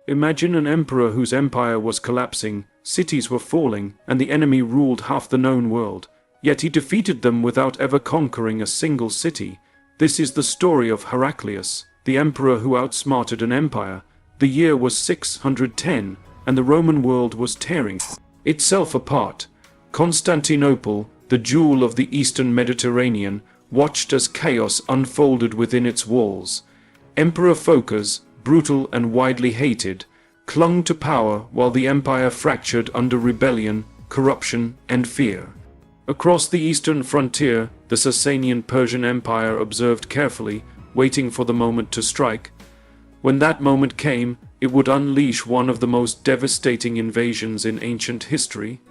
Imagine an emperor whose empire was collapsing, cities were falling, and the enemy ruled half the known world. Yet he defeated them without ever conquering a single city. This is the story of Heraclius, the emperor who outsmarted an empire. The year was 610, and the Roman world was tearing itself apart. Constantinople, the jewel of the eastern Mediterranean, watched as chaos unfolded within its walls. Emperor Phocas, brutal and widely hated, clung to power while the empire fractured under rebellion, corruption, and fear. Across the eastern frontier, the Sasanian Persian Empire observed carefully, waiting for the moment to strike. When that moment came, it would unleash one of the most devastating invasions in ancient history.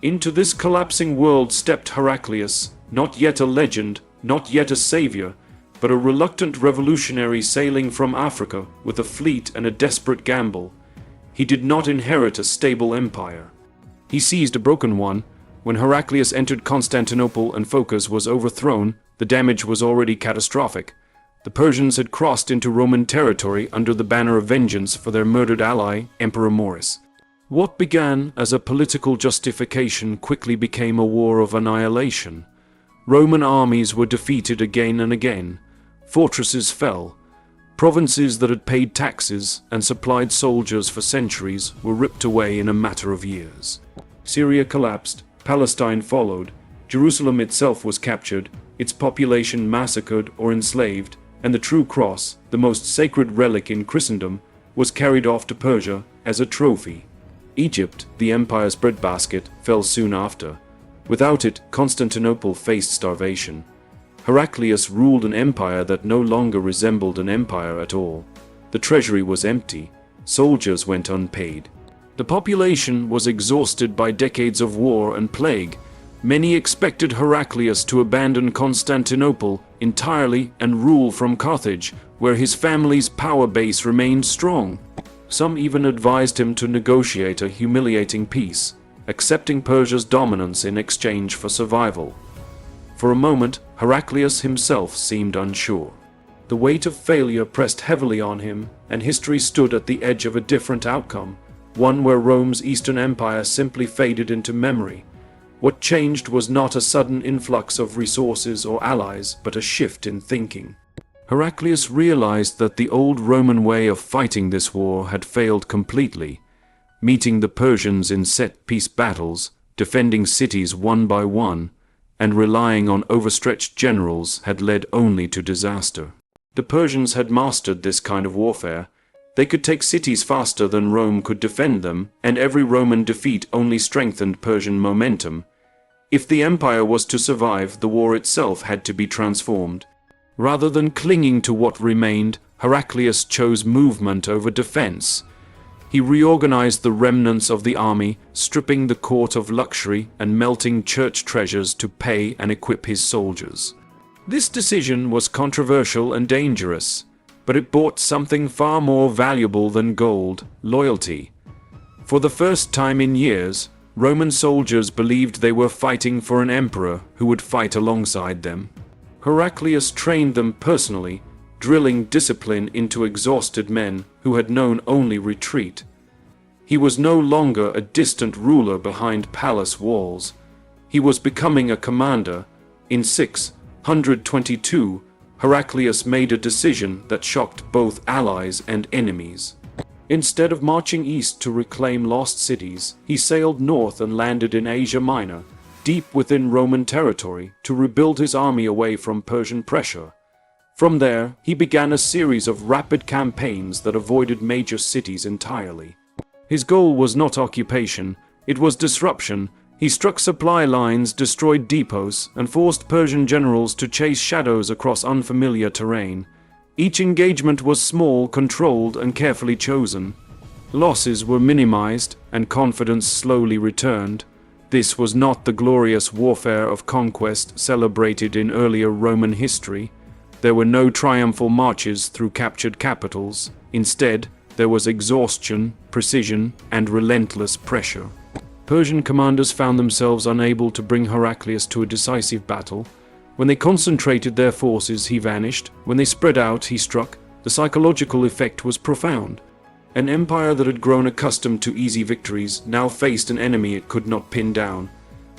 Into this collapsing world stepped Heraclius, not yet a legend, not yet a savior, but a reluctant revolutionary sailing from Africa with a fleet and a desperate gamble. He did not inherit a stable empire. He seized a broken one. When Heraclius entered Constantinople and Phocas was overthrown, the damage was already catastrophic. The Persians had crossed into Roman territory under the banner of vengeance for their murdered ally, Emperor Maurus. What began as a political justification quickly became a war of annihilation. Roman armies were defeated again and again. Fortresses fell. Provinces that had paid taxes and supplied soldiers for centuries were ripped away in a matter of years. Syria collapsed, Palestine followed, Jerusalem itself was captured, its population massacred or enslaved, and the true cross, the most sacred relic in Christendom, was carried off to Persia as a trophy. Egypt, the empire's breadbasket, fell soon after. Without it, Constantinople faced starvation. Heraclius ruled an empire that no longer resembled an empire at all. The treasury was empty, soldiers went unpaid. The population was exhausted by decades of war and plague. Many expected Heraclius to abandon Constantinople entirely and rule from Carthage, where his family's power base remained strong. Some even advised him to negotiate a humiliating peace, accepting Persia's dominance in exchange for survival. For a moment, Heraclius himself seemed unsure. The weight of failure pressed heavily on him, and history stood at the edge of a different outcome, one where Rome's Eastern Empire simply faded into memory. What changed was not a sudden influx of resources or allies, but a shift in thinking. Heraclius realized that the old Roman way of fighting this war had failed completely. Meeting the Persians in set-piece battles, defending cities one by one, and relying on overstretched generals had led only to disaster. The Persians had mastered this kind of warfare. They could take cities faster than Rome could defend them, and every Roman defeat only strengthened Persian momentum. If the empire was to survive, the war itself had to be transformed. Rather than clinging to what remained, Heraclius chose movement over defense. He reorganized the remnants of the army, stripping the court of luxury and melting church treasures to pay and equip his soldiers. This decision was controversial and dangerous, but it bought something far more valuable than gold: loyalty. For the first time in years, Roman soldiers believed they were fighting for an emperor who would fight alongside them. Heraclius trained them personally, drilling discipline into exhausted men who had known only retreat. He was no longer a distant ruler behind palace walls. He was becoming a commander. In 622, Heraclius made a decision that shocked both allies and enemies. Instead of marching east to reclaim lost cities, he sailed north and landed in Asia Minor, deep within Roman territory, to rebuild his army away from Persian pressure. From there, he began a series of rapid campaigns that avoided major cities entirely. His goal was not occupation, it was disruption. He struck supply lines, destroyed depots, and forced Persian generals to chase shadows across unfamiliar terrain. Each engagement was small, controlled, and carefully chosen. Losses were minimized, and confidence slowly returned. This was not the glorious warfare of conquest celebrated in earlier Roman history. There were no triumphal marches through captured capitals. Instead, there was exhaustion, precision, and relentless pressure. Persian commanders found themselves unable to bring Heraclius to a decisive battle. When they concentrated their forces, he vanished. When they spread out, he struck. The psychological effect was profound. An empire that had grown accustomed to easy victories now faced an enemy it could not pin down.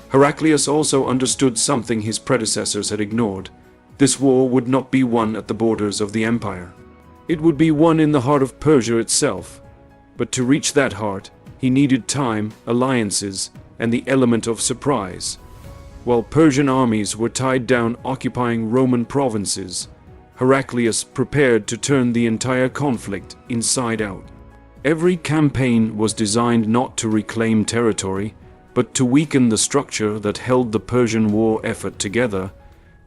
Heraclius also understood something his predecessors had ignored. This war would not be won at the borders of the empire. It would be won in the heart of Persia itself. But to reach that heart, he needed time, alliances, and the element of surprise. While Persian armies were tied down occupying Roman provinces, Heraclius prepared to turn the entire conflict inside out. Every campaign was designed not to reclaim territory, but to weaken the structure that held the Persian war effort together.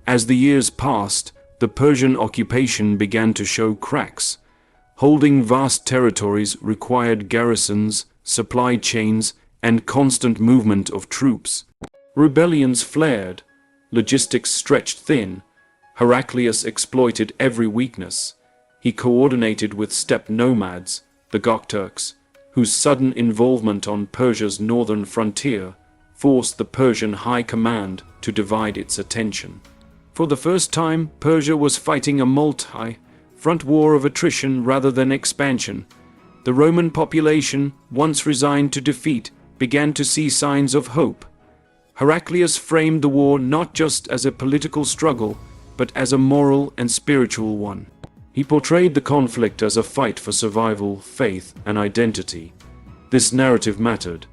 As the years passed, the Persian occupation began to show cracks. Holding vast territories required garrisons, supply chains, and constant movement of troops. Rebellions flared, logistics stretched thin. Heraclius exploited every weakness. He coordinated with steppe nomads, the Gokturks, whose sudden involvement on Persia's northern frontier forced the Persian high command to divide its attention. For the first time, Persia was fighting a multi-front war of attrition rather than expansion. The Roman population, once resigned to defeat, began to see signs of hope. Heraclius framed the war not just as a political struggle, but as a moral and spiritual one. He portrayed the conflict as a fight for survival, faith, and identity. This narrative mattered.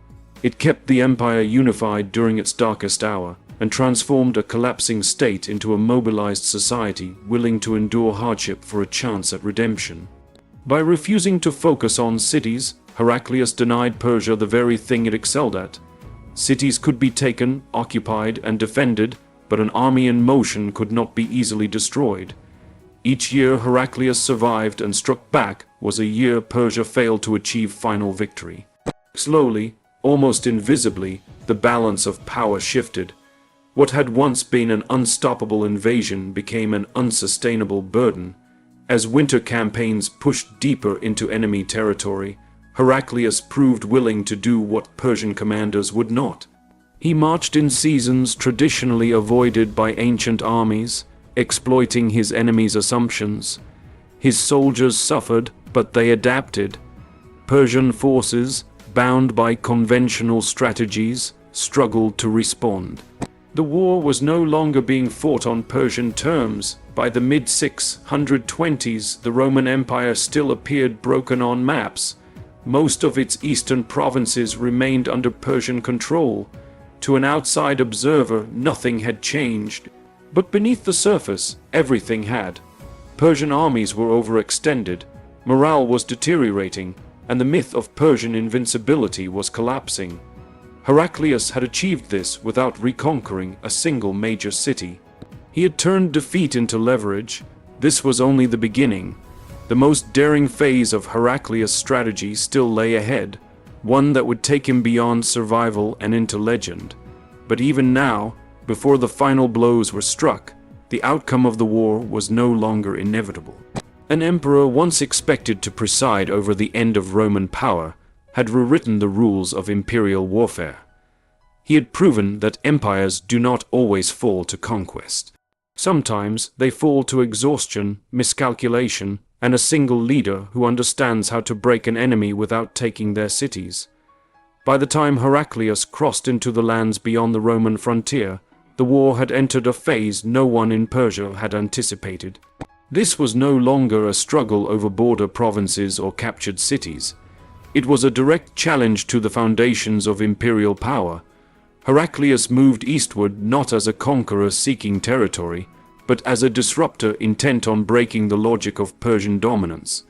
It kept the empire unified during its darkest hour, and transformed a collapsing state into a mobilized society willing to endure hardship for a chance at redemption. By refusing to focus on cities, Heraclius denied Persia the very thing it excelled at. Cities could be taken, occupied, and defended, but an army in motion could not be easily destroyed. Each year Heraclius survived and struck back was a year Persia failed to achieve final victory. Slowly, almost invisibly, the balance of power shifted. What had once been an unstoppable invasion became an unsustainable burden. As winter campaigns pushed deeper into enemy territory, Heraclius proved willing to do what Persian commanders would not. He marched in seasons traditionally avoided by ancient armies, exploiting his enemies' assumptions. His soldiers suffered, but they adapted. Persian forces, bound by conventional strategies, struggled to respond. The war was no longer being fought on Persian terms. By the mid-620s, the Roman Empire still appeared broken on maps. Most of its eastern provinces remained under Persian control. To an outside observer, nothing had changed. But beneath the surface, everything had. Persian armies were overextended, morale was deteriorating, and the myth of Persian invincibility was collapsing. Heraclius had achieved this without reconquering a single major city. He had turned defeat into leverage. This was only the beginning. The most daring phase of Heraclius' strategy still lay ahead, one that would take him beyond survival and into legend. But even now, before the final blows were struck, the outcome of the war was no longer inevitable. An emperor once expected to preside over the end of Roman power had rewritten the rules of imperial warfare. He had proven that empires do not always fall to conquest. Sometimes they fall to exhaustion, miscalculation, and a single leader who understands how to break an enemy without taking their cities. By the time Heraclius crossed into the lands beyond the Roman frontier, the war had entered a phase no one in Persia had anticipated. This was no longer a struggle over border provinces or captured cities. It was a direct challenge to the foundations of imperial power. Heraclius moved eastward not as a conqueror seeking territory, but as a disruptor intent on breaking the logic of Persian dominance.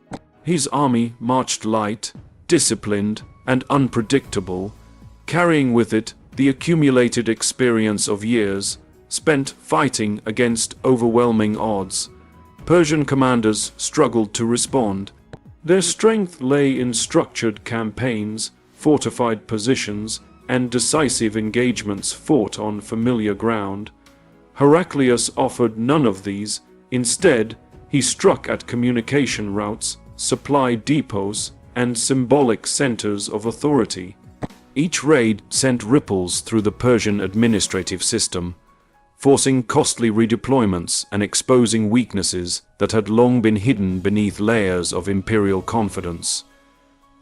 His army marched light, disciplined, and unpredictable, carrying with it the accumulated experience of years spent fighting against overwhelming odds. Persian commanders struggled to respond. Their strength lay in structured campaigns, fortified positions, and decisive engagements fought on familiar ground. Heraclius offered none of these. Instead, he struck at communication routes, supply depots, and symbolic centers of authority. Each raid sent ripples through the Persian administrative system, forcing costly redeployments and exposing weaknesses that had long been hidden beneath layers of imperial confidence.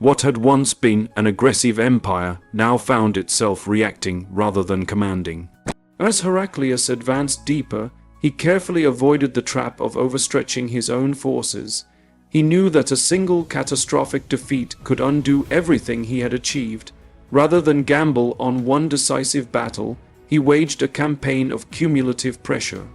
What had once been an aggressive empire now found itself reacting rather than commanding. As Heraclius advanced deeper, he carefully avoided the trap of overstretching his own forces. He knew that a single catastrophic defeat could undo everything he had achieved. Rather than gamble on one decisive battle, he waged a campaign of cumulative pressure.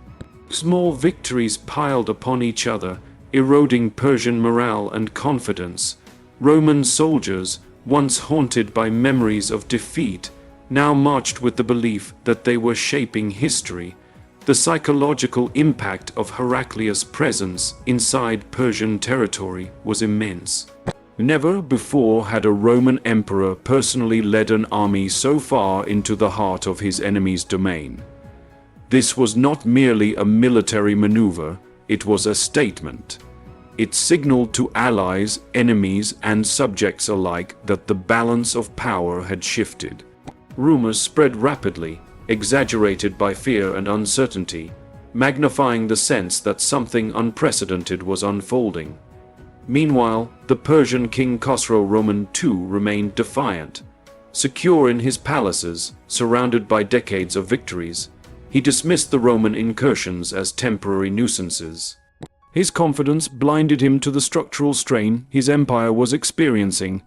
Small victories piled upon each other, eroding Persian morale and confidence. Roman soldiers, once haunted by memories of defeat, now marched with the belief that they were shaping history. The psychological impact of Heraclius' presence inside Persian territory was immense. Never before had a Roman emperor personally led an army so far into the heart of his enemy's domain. This was not merely a military maneuver, it was a statement. It signaled to allies, enemies, and subjects alike that the balance of power had shifted. Rumors spread rapidly, exaggerated by fear and uncertainty, magnifying the sense that something unprecedented was unfolding. Meanwhile, the Persian king Khosrow Roman II remained defiant. Secure in his palaces, surrounded by decades of victories, he dismissed the Roman incursions as temporary nuisances. His confidence blinded him to the structural strain his empire was experiencing.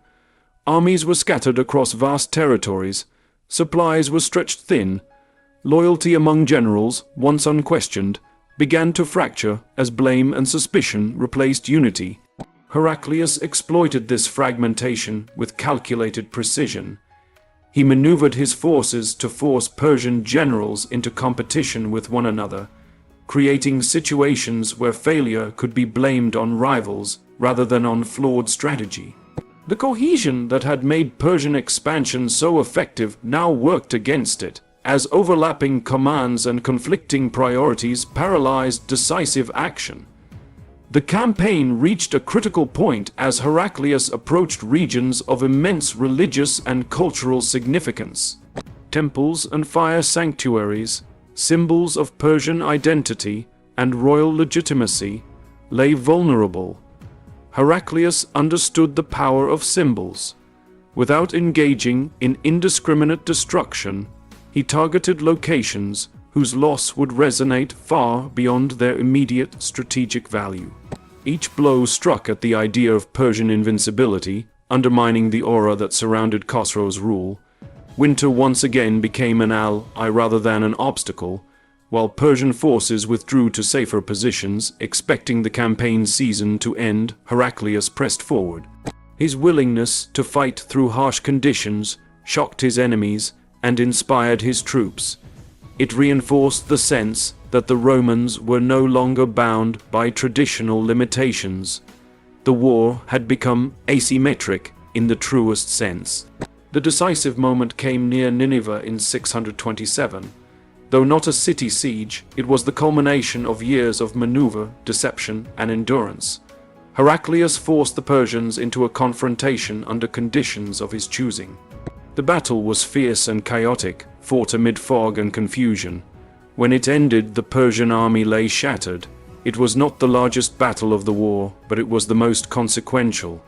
Armies were scattered across vast territories, supplies were stretched thin, loyalty among generals, once unquestioned, began to fracture as blame and suspicion replaced unity. Heraclius exploited this fragmentation with calculated precision. He maneuvered his forces to force Persian generals into competition with one another, creating situations where failure could be blamed on rivals rather than on flawed strategy. The cohesion that had made Persian expansion so effective now worked against it, as overlapping commands and conflicting priorities paralyzed decisive action. The campaign reached a critical point as Heraclius approached regions of immense religious and cultural significance. Temples and fire sanctuaries, symbols of Persian identity and royal legitimacy, lay vulnerable. Heraclius understood the power of symbols. Without engaging in indiscriminate destruction, he targeted locations whose loss would resonate far beyond their immediate strategic value. Each blow struck at the idea of Persian invincibility, undermining the aura that surrounded Khosrow's rule. Winter once again became an ally rather than an obstacle, while Persian forces withdrew to safer positions, expecting the campaign season to end. Heraclius pressed forward. His willingness to fight through harsh conditions shocked his enemies and inspired his troops. It reinforced the sense that the Romans were no longer bound by traditional limitations. The war had become asymmetric in the truest sense. The decisive moment came near Nineveh in 627. Though not a city siege, it was the culmination of years of maneuver, deception, and endurance. Heraclius forced the Persians into a confrontation under conditions of his choosing. The battle was fierce and chaotic, fought amid fog and confusion. When it ended, the Persian army lay shattered. It was not the largest battle of the war, but it was the most consequential.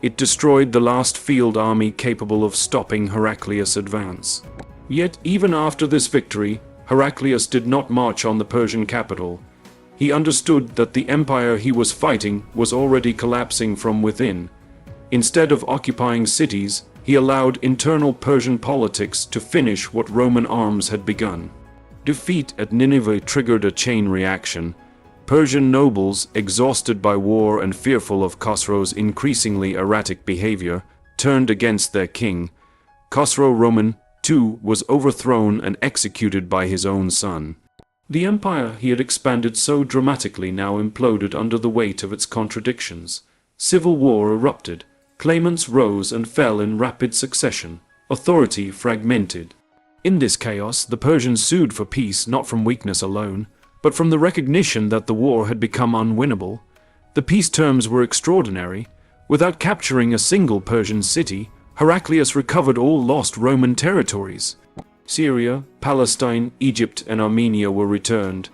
It destroyed the last field army capable of stopping Heraclius' advance. Yet, even after this victory, Heraclius did not march on the Persian capital. He understood that the empire he was fighting was already collapsing from within. Instead of occupying cities, he allowed internal Persian politics to finish what Roman arms had begun. Defeat at Nineveh triggered a chain reaction. Persian nobles, exhausted by war and fearful of Khosrow's increasingly erratic behavior, turned against their king. Khosrow Roman II was overthrown and executed by his own son. The empire he had expanded so dramatically now imploded under the weight of its contradictions. Civil war erupted. Claimants rose and fell in rapid succession. Authority fragmented. In this chaos, the Persians sued for peace not from weakness alone, but from the recognition that the war had become unwinnable. The peace terms were extraordinary. Without capturing a single Persian city, Heraclius recovered all lost Roman territories. Syria, Palestine, Egypt, and Armenia were returned.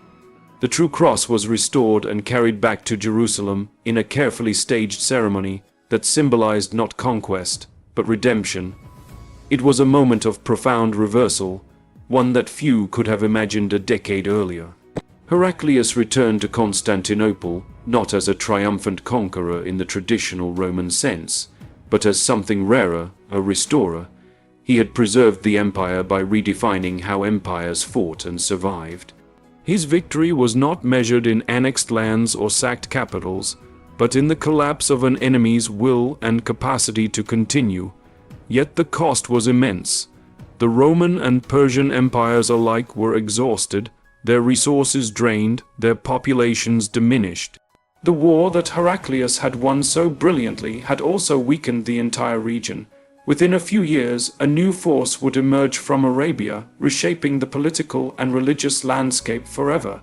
The true cross was restored and carried back to Jerusalem in a carefully staged ceremony. that symbolized not conquest, but redemption. It was a moment of profound reversal, one that few could have imagined a decade earlier. Heraclius returned to Constantinople, not as a triumphant conqueror in the traditional Roman sense, but as something rarer, a restorer. He had preserved the empire by redefining how empires fought and survived. His victory was not measured in annexed lands or sacked capitals, but in the collapse of an enemy's will and capacity to continue. Yet the cost was immense. The Roman and Persian empires alike were exhausted, their resources drained, their populations diminished. The war that Heraclius had won so brilliantly had also weakened the entire region. Within a few years, a new force would emerge from Arabia, reshaping the political and religious landscape forever.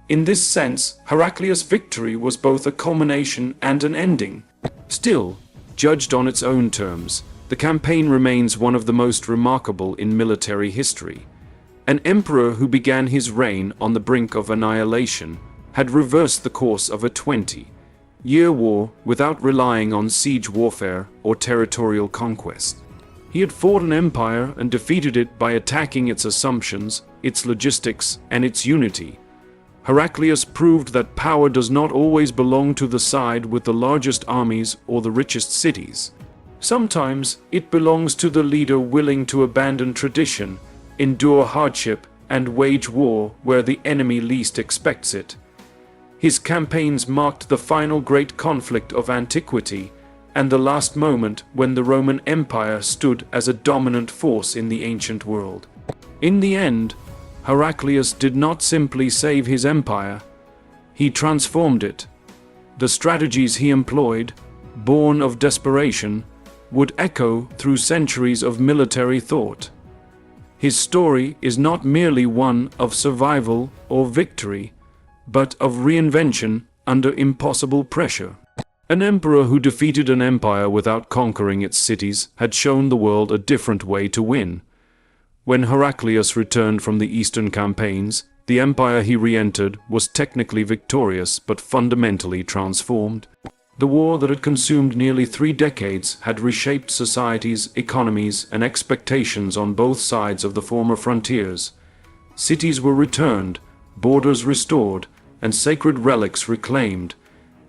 In this sense, Heraclius' victory was both a culmination and an ending. Still, judged on its own terms, the campaign remains one of the most remarkable in military history. An emperor who began his reign on the brink of annihilation had reversed the course of a 20-year war without relying on siege warfare or territorial conquest. He had fought an empire and defeated it by attacking its assumptions, its logistics, and its unity. Heraclius proved that power does not always belong to the side with the largest armies or the richest cities. Sometimes it belongs to the leader willing to abandon tradition, endure hardship, and wage war where the enemy least expects it. His campaigns marked the final great conflict of antiquity, and the last moment when the Roman Empire stood as a dominant force in the ancient world. In the end, Heraclius did not simply save his empire, he transformed it. The strategies he employed, born of desperation, would echo through centuries of military thought. His story is not merely one of survival or victory, but of reinvention under impossible pressure. An emperor who defeated an empire without conquering its cities had shown the world a different way to win. When Heraclius returned from the eastern campaigns, the empire he re-entered was technically victorious but fundamentally transformed. The war that had consumed nearly 3 decades had reshaped societies, economies, and expectations on both sides of the former frontiers. Cities were returned, borders restored, and sacred relics reclaimed,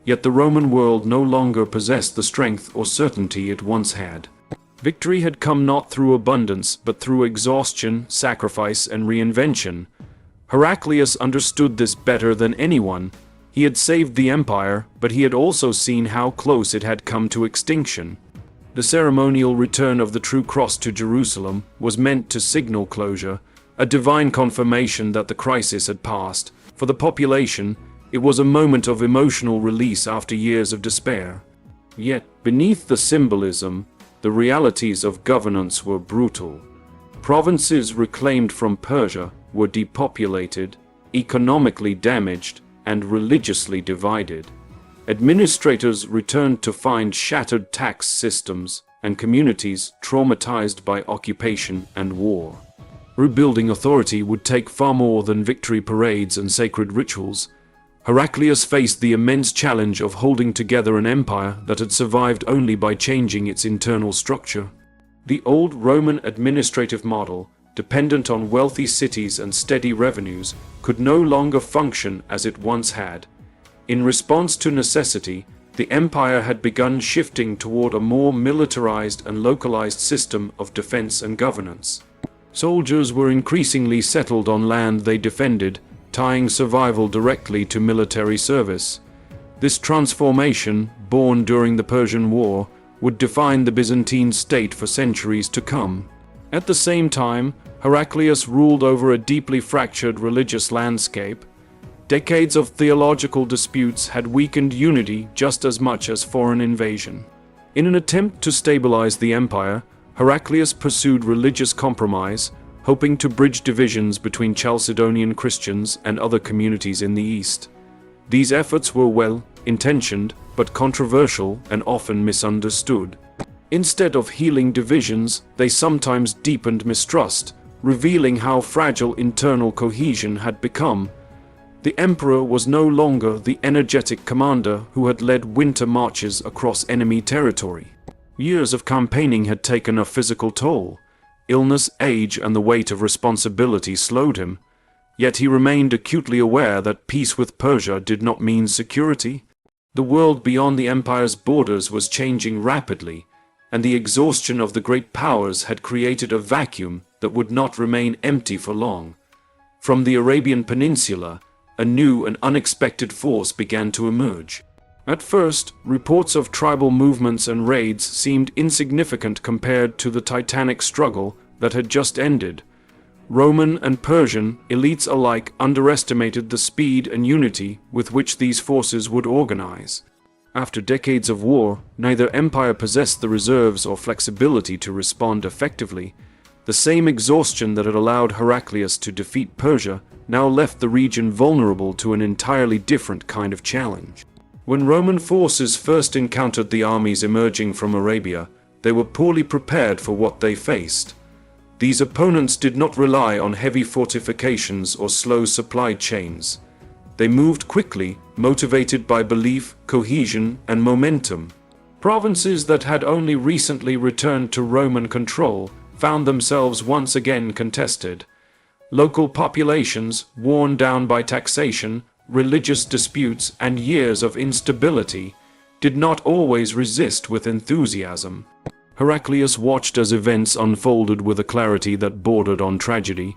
yet the Roman world no longer possessed the strength or certainty it once had. Victory had come not through abundance, but through exhaustion, sacrifice, and reinvention. Heraclius understood this better than anyone. He had saved the empire, but he had also seen how close it had come to extinction. The ceremonial return of the true cross to Jerusalem was meant to signal closure, a divine confirmation that the crisis had passed. For the population, it was a moment of emotional release after years of despair. Yet, beneath the symbolism, the realities of governance were brutal. Provinces reclaimed from Persia were depopulated, economically damaged, and religiously divided. Administrators returned to find shattered tax systems and communities traumatized by occupation and war. Rebuilding authority would take far more than victory parades and sacred rituals. Heraclius faced the immense challenge of holding together an empire that had survived only by changing its internal structure. The old Roman administrative model, dependent on wealthy cities and steady revenues, could no longer function as it once had. In response to necessity, the empire had begun shifting toward a more militarized and localized system of defense and governance. Soldiers were increasingly settled on land they defended, tying survival directly to military service. This transformation, born during the Persian War, would define the Byzantine state for centuries to come. At the same time, Heraclius ruled over a deeply fractured religious landscape. Decades of theological disputes had weakened unity just as much as foreign invasion. In an attempt to stabilize the empire, Heraclius pursued religious compromise, hoping to bridge divisions between Chalcedonian Christians and other communities in the east. These efforts were well-intentioned, but controversial and often misunderstood. Instead of healing divisions, they sometimes deepened mistrust, revealing how fragile internal cohesion had become. The emperor was no longer the energetic commander who had led winter marches across enemy territory. Years of campaigning had taken a physical toll. Illness, age, and the weight of responsibility slowed him. Yet he remained acutely aware that peace with Persia did not mean security. The world beyond the empire's borders was changing rapidly, and the exhaustion of the great powers had created a vacuum that would not remain empty for long. From the Arabian Peninsula, a new and unexpected force began to emerge. At first, reports of tribal movements and raids seemed insignificant compared to the titanic struggle that had just ended. Roman and Persian elites alike underestimated the speed and unity with which these forces would organize. After decades of war, neither empire possessed the reserves or flexibility to respond effectively. The same exhaustion that had allowed Heraclius to defeat Persia now left the region vulnerable to an entirely different kind of challenge. When Roman forces first encountered the armies emerging from Arabia, they were poorly prepared for what they faced. These opponents did not rely on heavy fortifications or slow supply chains. They moved quickly, motivated by belief, cohesion, and momentum. Provinces that had only recently returned to Roman control found themselves once again contested. Local populations, worn down by taxation, religious disputes, and years of instability, did not always resist with enthusiasm. Heraclius watched as events unfolded with a clarity that bordered on tragedy.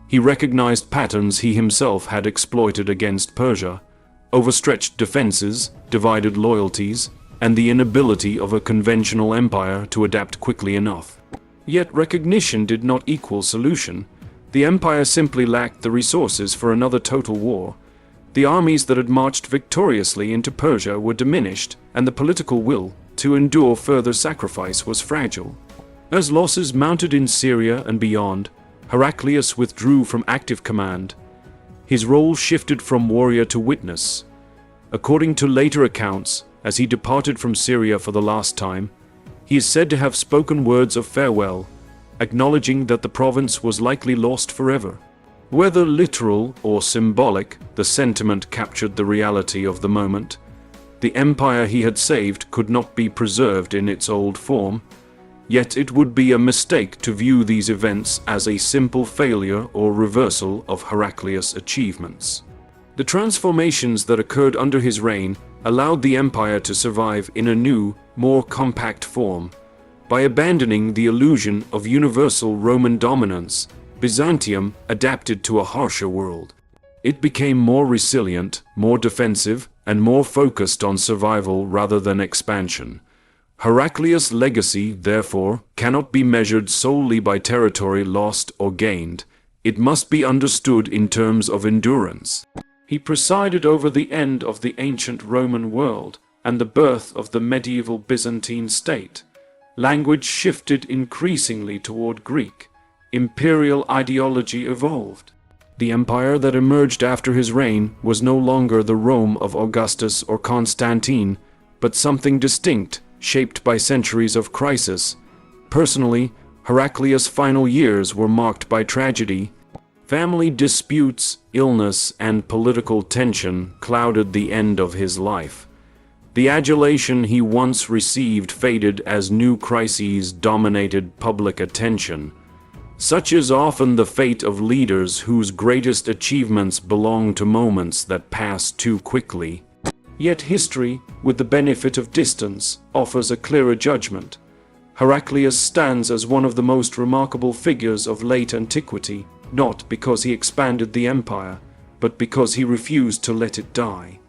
He recognized patterns he himself had exploited against Persia: overstretched defenses, divided loyalties, and the inability of a conventional empire to adapt quickly enough. Yet recognition did not equal solution. The empire simply lacked the resources for another total war. The armies that had marched victoriously into Persia were diminished, and the political will to endure further sacrifice was fragile. As losses mounted in Syria and beyond, Heraclius withdrew from active command. His role shifted from warrior to witness. According to later accounts, as he departed from Syria for the last time, he is said to have spoken words of farewell, acknowledging that the province was likely lost forever. Whether literal or symbolic, the sentiment captured the reality of the moment. The empire he had saved could not be preserved in its old form, yet it would be a mistake to view these events as a simple failure or reversal of Heraclius' achievements. The transformations that occurred under his reign allowed the empire to survive in a new, more compact form. By abandoning the illusion of universal Roman dominance, Byzantium adapted to a harsher world. It became more resilient, more defensive, and more focused on survival rather than expansion. Heraclius' legacy, therefore, cannot be measured solely by territory lost or gained. It must be understood in terms of endurance. He presided over the end of the ancient Roman world and the birth of the medieval Byzantine state. Language shifted increasingly toward Greek. Imperial ideology evolved. The empire that emerged after his reign was no longer the Rome of Augustus or Constantine, but something distinct, shaped by centuries of crisis. Personally, Heraclius' final years were marked by tragedy. Family disputes, illness, and political tension clouded the end of his life. The adulation he once received faded as new crises dominated public attention. Such is often the fate of leaders whose greatest achievements belong to moments that pass too quickly. Yet history, with the benefit of distance, offers a clearer judgment. Heraclius stands as one of the most remarkable figures of late antiquity, not because he expanded the empire, but because he refused to let it die.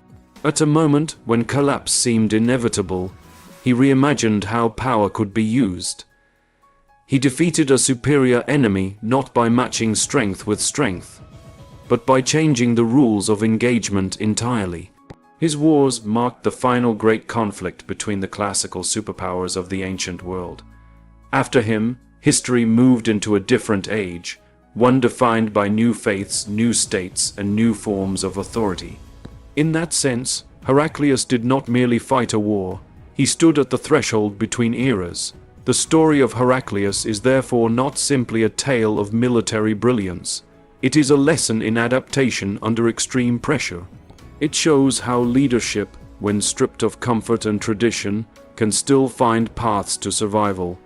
At a moment when collapse seemed inevitable, he reimagined how power could be used. He defeated a superior enemy not by matching strength with strength, but by changing the rules of engagement entirely. His wars marked the final great conflict between the classical superpowers of the ancient world. After him, history moved into a different age, one defined by new faiths, new states, and new forms of authority. In that sense, Heraclius did not merely fight a war, he stood at the threshold between eras. The story of Heraclius is therefore not simply a tale of military brilliance, It is a lesson in adaptation under extreme pressure. It shows how leadership, when stripped of comfort and tradition, can still find paths to survival.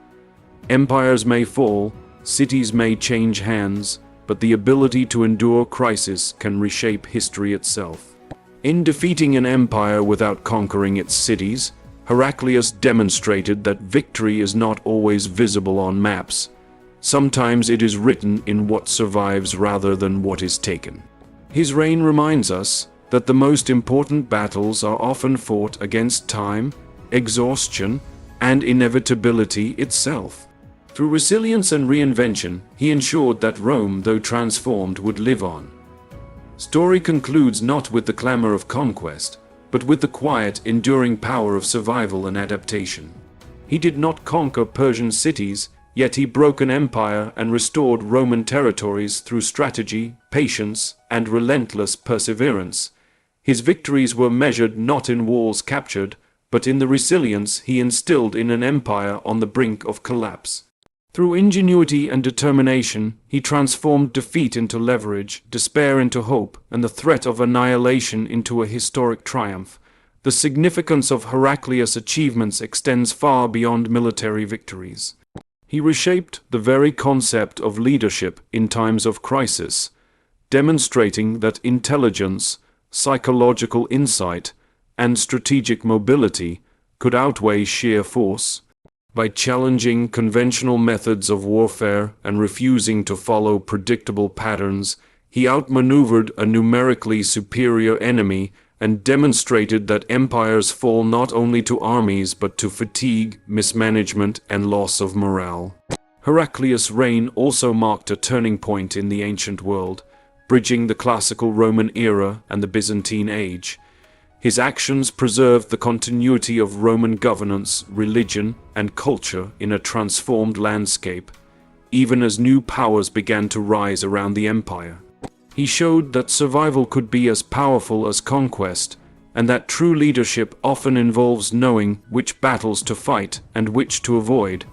Empires may fall, cities may change hands, but the ability to endure crisis can reshape history itself. In defeating an empire without conquering its cities, Heraclius demonstrated that victory is not always visible on maps. Sometimes it is written in what survives rather than what is taken. His reign reminds us that the most important battles are often fought against time, exhaustion, and inevitability itself. Through resilience and reinvention, he ensured that Rome, though transformed, would live on. Story concludes not with the clamor of conquest, but with the quiet, enduring power of survival and adaptation. He did not conquer Persian cities, yet he broke an empire and restored Roman territories through strategy, patience, and relentless perseverance. His victories were measured not in walls captured, but in the resilience he instilled in an empire on the brink of collapse. Through ingenuity and determination, he transformed defeat into leverage, despair into hope, and the threat of annihilation into a historic triumph. The significance of Heraclius' achievements extends far beyond military victories. He reshaped the very concept of leadership in times of crisis, demonstrating that intelligence, psychological insight, and strategic mobility could outweigh sheer force. By challenging conventional methods of warfare and refusing to follow predictable patterns, he outmaneuvered a numerically superior enemy and demonstrated that empires fall not only to armies but to fatigue, mismanagement, and loss of morale. Heraclius' reign also marked a turning point in the ancient world, bridging the classical Roman era and the Byzantine age. His actions preserved the continuity of Roman governance, religion, and culture in a transformed landscape, even as new powers began to rise around the empire. He showed that survival could be as powerful as conquest, and that true leadership often involves knowing which battles to fight and which to avoid.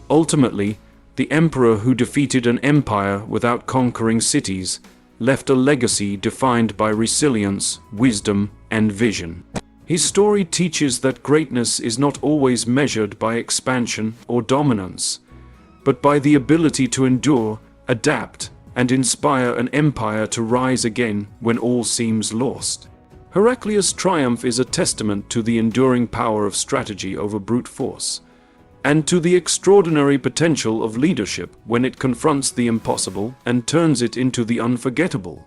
Ultimately, the emperor who defeated an empire without conquering cities left a legacy defined by resilience, wisdom, and vision. His story teaches that greatness is not always measured by expansion or dominance, but by the ability to endure, adapt, and inspire an empire to rise again when all seems lost. Heraclius' triumph is a testament to the enduring power of strategy over brute force, and to the extraordinary potential of leadership when it confronts the impossible and turns it into the unforgettable.